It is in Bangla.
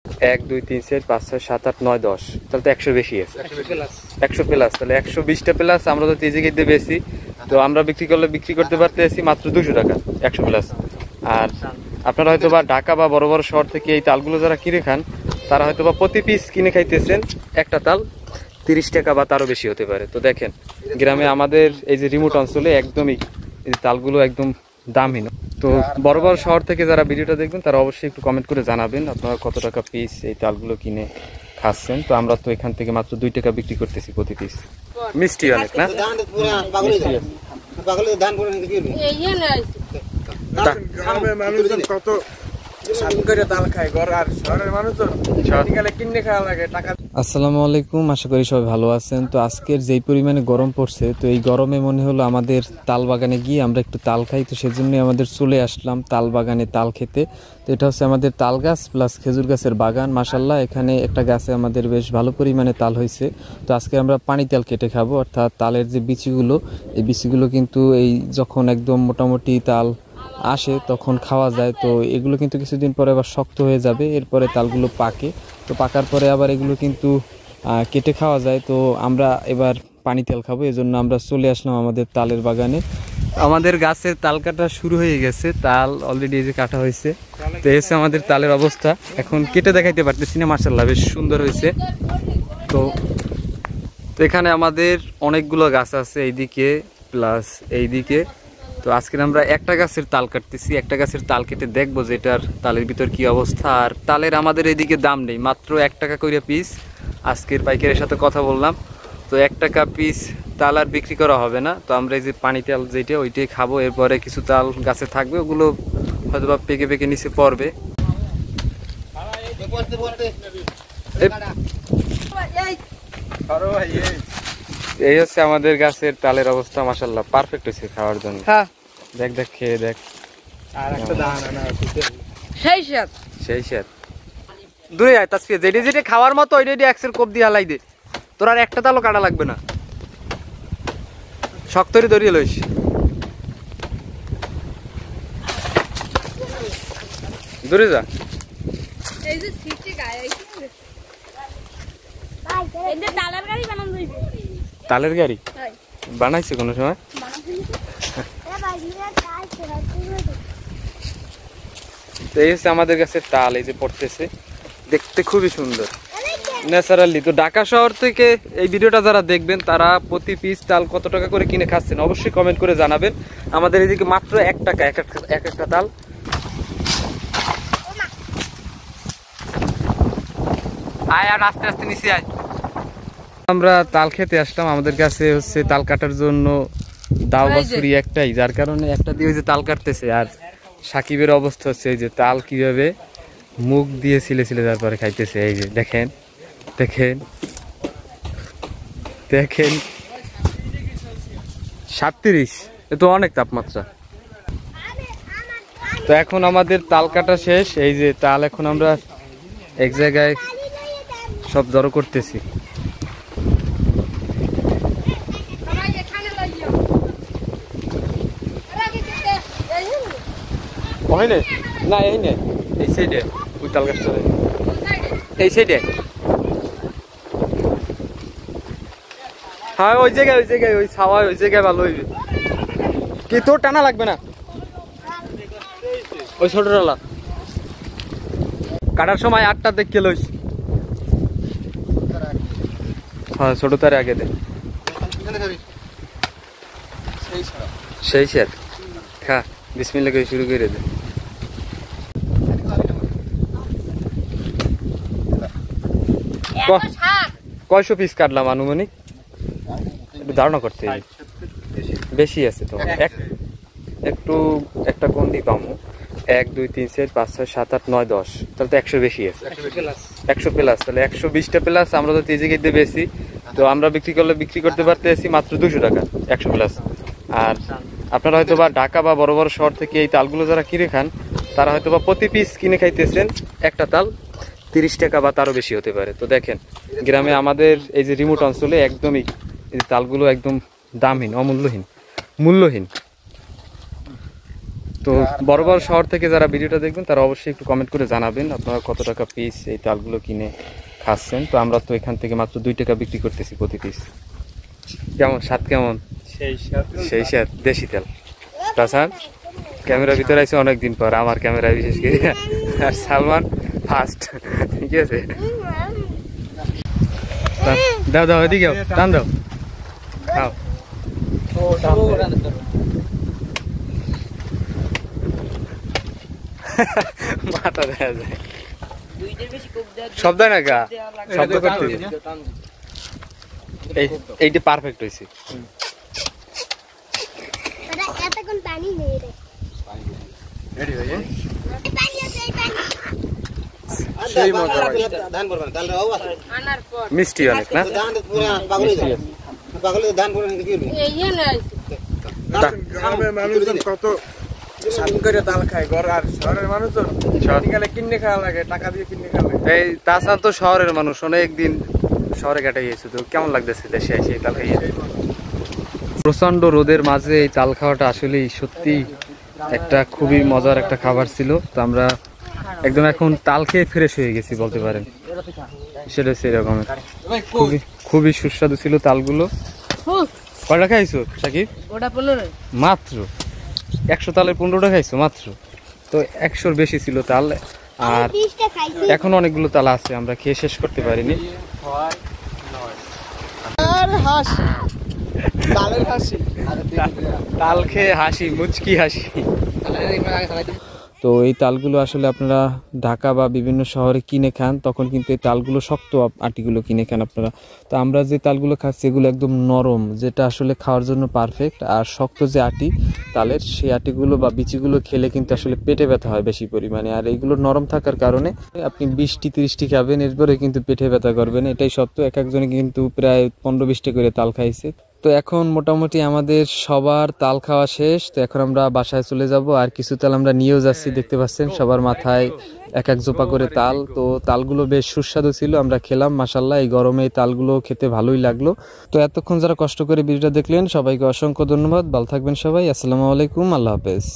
1 2 3 4 5 6 7 8 9 10, তাহলে তো 100 বেশি আছে, 100 প্লাস। তাহলে 120টা প্লাস আমরা তো তেজিকে বেশি, তো আমরা বিক্রি করতে পারতেছি মাত্র 200 টাকা 100 প্লাস। আর আপনারা হয়তো বা ঢাকা বা বড় বড় শহর থেকে এই তালগুলো যারা কিনে খান, তারা হয়তো বা প্রতি পিস কিনে খাইতেছেন একটা তাল 30 টাকা বা তারও বেশি হতে পারে। তো দেখেন গ্রামে আমাদের এই যে রিমোট অঞ্চলে একদমই এই তালগুলো একদম দামহীন। তো বড় বড় শহর থেকে যারা ভিডিওটা দেখবেন তারা অবশ্যই একটু কমেন্ট করে জানাবেন আপনারা কত টাকা পিস এই তালগুলো কিনে খাচ্ছেন। তো আমরা তো এখান থেকে মাত্র 2 টাকা বিক্রি করতেছি প্রতি পিস। মিষ্টি অনেক না, কত আসসালামু আলাইকুম, আশা করি সবাই ভালো আছেন। তো আজকের যেই পরিমাণে গরম পড়ছে, তো এই গরমে মনে হলো আমাদের তাল বাগানে গিয়ে আমরা একটু তাল খাই। তো সেজন্যই আমাদের চলে আসলাম তাল বাগানে তাল খেতে। তো এটা হচ্ছে আমাদের তাল গাছ প্লাস খেজুর গাছের বাগান। মাশাল্লাহ, এখানে একটা গাছে আমাদের বেশ ভালো পরিমাণে তাল হয়েছে। তো আজকে আমরা পানি তাল কেটে খাবো, অর্থাৎ তালের যে বিচিগুলো, এই বিচিগুলো কিন্তু এই যখন একদম মোটামুটি তাল আসে তখন খাওয়া যায়। তো এগুলো কিন্তু কিছুদিন পরে আবার শক্ত হয়ে যাবে, এরপরে তালগুলো পাকে। তো পাকার পরে আবার এগুলো কিন্তু কেটে খাওয়া যায়। তো আমরা এবার পানি তেল খাবো, এজন্য আমরা চলে আসলাম আমাদের তালের বাগানে। আমাদের গাছের তাল কাটা শুরু হয়ে গেছে, তাল অলরেডি এই যে কাটা হয়েছে। তো এই হচ্ছে আমাদের তালের অবস্থা, এখন কেটে দেখাইতে পারতেছি না। মাশাআল্লাহ বেশ সুন্দর হয়েছে। তো এখানে আমাদের অনেকগুলো গাছ আছে এইদিকে প্লাস এইদিকে। তো আজকে আমরা একটা গাছের তাল কাটতেছি, একটা গাছের তাল কেটে দেখবো যে এটার তালের ভিতর কি অবস্থা। আর তালের আমাদের এইদিকে দাম নেই, মাত্র 1 টাকা করে পিস। আজকের পাইকারের সাথে কথা বললাম, তো 1 টাকা পিস তাল আর বিক্রি করা হবে না। তো আমরা এই যে পানি তাল যেটা ওইটাই খাবো, এরপরে কিছু তাল গাছে থাকবে, ওগুলো হয়তো বা পেকে পেকে নিচে পড়বে। এই হচ্ছে আমাদের গাছের তালের অবস্থা। মাশাআল্লাহ পারফেক্ট হয়েছে খাওয়ার জন্য। দেখ দেখ খেয়ে দেখ, আর একটা দানা সেই স্বাদ। দূরে যায় তাসফিয়া, যেটা যেটা খাওয়ার মতো ওইটা একসের কোপ দিয়ে হালাই দে, তোর আর একটা তালও কাটা লাগবে না। শক্তরি ধরিয়ে লইস। দূরে যা। তালের গাড়ি বানাইছে কোনো সময়? তো এই হচ্ছে আমাদের কাছে তাল, এই যে পড়তেছে, দেখতে খুবই সুন্দর ন্যাচারালি। তো ঢাকা শহর থেকে এই ভিডিওটা যারা দেখবেন তারা প্রতি পিস তাল কত টাকা করে কিনে খাচ্ছেন অবশ্যই কমেন্ট করে জানাবেন। আমাদের এদিকে মাত্র 1 টাকা এক একটা তাল। আয় আর আস্তে আস্তে নিচে আয়। আমরা তাল খেতে আসলাম, আমাদের কাছে হচ্ছে তাল কাটার জন্য দাও বা ছুরি একটাই, যার কারণে একটা দিয়ে যে তাল কাটতেছে। আর সাকিবের অবস্থা হচ্ছে এই যে তাল কিভাবে মুখ দিয়ে ছিলে ছিলে তারপরে খাইতেছে। এই যে দেখেন দেখেন দেখেন 37, এ তো অনেক তাপমাত্রা। তো এখন আমাদের তাল কাটা শেষ, এই যে তাল এখন আমরা এক জায়গায় সব জড়ো করতেছি। না এই নে, এই সাইডে ওই তাল গাছটা, এই সাইডে। হ্যাঁ ওই জায়গায় ওই ছাওয়া ওই জায়গায় ভালো হইবে। কি তোর টানা লাগবে না? ওই ছোট ডালা কাটার সময় 8টা দেখে লইস। হ্যাঁ ছোট তারে আগে দে, সেই স্যার খা। বিসমিল্লাহ করে শুরু করে দে। কয়শো পিস কাটলাম আনুমানিক? একটু ধারণা করতে বেশি আছে তো, একটু একটা কোন দিই পামো। 1 2 3 4 5 6 7 8 9 10, তাহলে তো 100 বেশি আছে, 100 প্লাস। তাহলে 120টা প্লাস আমরা তো তেজিকে বেশি, তো আমরা বিক্রি করতে পারতেছি মাত্র 200 টাকা 100 প্লাস। আর আপনারা হয়তো বা ঢাকা বা বড় বড় শহর থেকে এই তালগুলো যারা কিনে খান, তারা হয়তো বা প্রতি পিস কিনে খাইতেছেন একটা তাল 30 টাকা বা তারও বেশি হতে পারে। তো দেখেন গ্রামে আমাদের এই যে রিমোট অঞ্চলে একদমই এই তালগুলো একদম দামহীন, মূল্যহীন। তো বড় বড় শহর থেকে যারা ভিডিওটা দেখবেন তারা অবশ্যই একটু কমেন্ট করে জানাবেন আপনারা কত টাকা পিস এই তালগুলো কিনে খাচ্ছেন। তো আমরা তো এখান থেকে মাত্র 2 টাকা বিক্রি করতেছি প্রতি পিস। কেমন স্বাদ, কেমন? সেই স্বাদ, দেশি তেল। তাছাড়া ক্যামেরার ভিতরে আছে অনেকদিন পর, আমার ক্যামেরা বিশেষ করে, আর সালমান ফার্স্ট। ঠিক আছে, দাও দাও এদিকে টান দাও, খাও। মাথা দেখা যায়, শব্দ না গা, শব্দ করতে এইটা পারফেক্ট হয়েছে। মিষ্টি অনেক না? তাছাড়া তো শহরের মানুষ অনেকদিন শহরে কাটে গিয়েছে, তো কেমন লাগতেছে দেশে এসে তাল খাইয়ে? প্রচন্ড রোদের মাঝে এই তাল খাওয়াটা আসলেই সত্যি একটা খুবই মজার একটা খাবার ছিল। তো আমরা একদম এখন তাল খেয়ে ফ্রেশ হয়ে গেছি বলতে পারেন, সেটা হচ্ছে এরকমের। খুবই সুস্বাদু ছিল তালগুলো। কয়টা খাইছো সাকিব? মাত্র 100 তালের 15টা খাইছো মাত্র? তো 100-র বেশি ছিল তাল, আর এখন অনেকগুলো তাল আছে আমরা খেয়ে শেষ করতে পারিনি। তাল খেয়ে হাসি, মুচকি হাসি। তো এই তালগুলো আসলে আপনারা ঢাকা বা বিভিন্ন শহরে কিনে খান, তখন কিন্তু এই তালগুলো শক্ত আটিগুলো কিনে খান আপনারা। তো আমরা যে তালগুলো খাচ্ছি এগুলো একদম নরম, যেটা আসলে খাওয়ার জন্য পারফেক্ট। আর শক্ত যে আটি তালের, সেই আটিগুলো বা বিচিগুলো খেলে কিন্তু আসলে পেটে ব্যথা হয় বেশি পরিমাণে। আর এইগুলো নরম থাকার কারণে আপনি 20-30টি খাবেন, এরপরে কিন্তু পেটে ব্যথা করবেন, এটাই সত্য। এক একজনে কিন্তু প্রায় 15-20টা করে তাল খাইছে। তো এখন মোটামুটি আমাদের সবার তাল খাওয়া শেষ। তো এখন আমরা বাসায় চলে যাব, আর কিছু তাল আমরা নিয়েও যাচ্ছি, দেখতে পাচ্ছেন সবার মাথায় এক এক জোপা করে তাল। তো তালগুলো বেশ সুস্বাদু ছিল, আমরা খেলাম মাশাআল্লাহ। এই গরমে এই তালগুলো খেতে ভালোই লাগলো। তো এতক্ষণ যারা কষ্ট করে ভিডিওটা দেখলেন সবাইকে অসংখ্য ধন্যবাদ। ভালো থাকবেন সবাই, আসসালামু আলাইকুম, আল্লাহ হাফেজ।